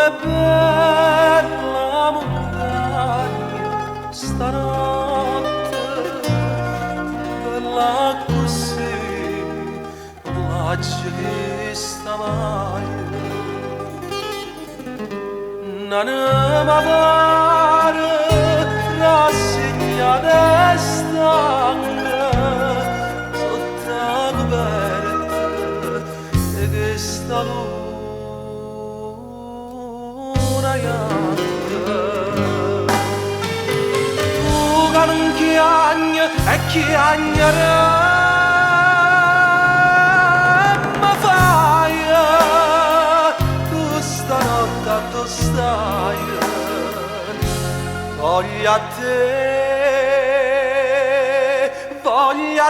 Come bella montagna stanotte, bella così, la che stamai. Non mi pare rassegnata e stanca sotto la coperta di questa luna pianta. Tu che non chiagni e chiagnerà mi fai, tu stanotte tu stai. Voglio a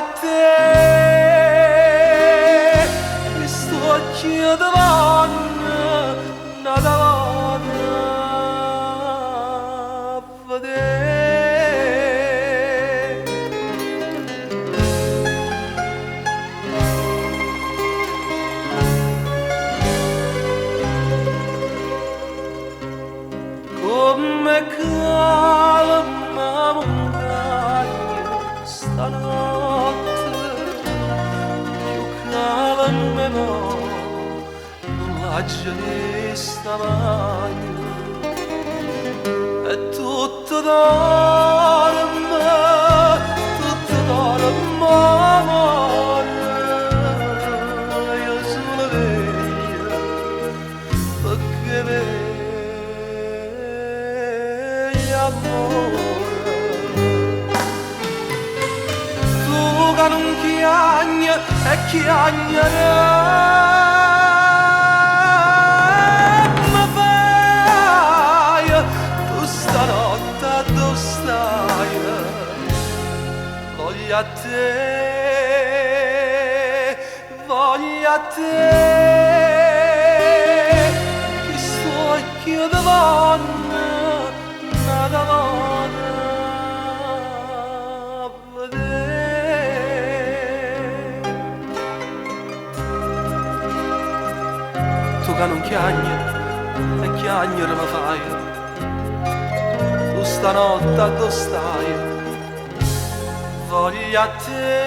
te, questo occhio di donna, una donna a vedere. Come calma montagna stanotte, più calma no, non la gesta mai. E tutto dorme, amore, io sono veglia, perché amore. Tu che non chiagni e chiagnerà mi fai, tu stanotte dove stai. Voglio a te, che sto occhio di donna, una donna a vedere. Tu che non chiagni e chiagnere mi fai, tu stanotte dove stai. Voglio a te,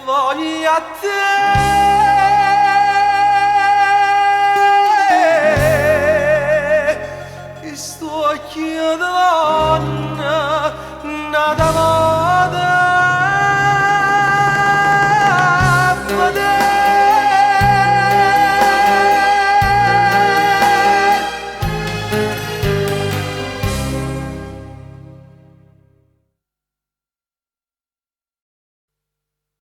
voglio a te. Sto occhio di donna.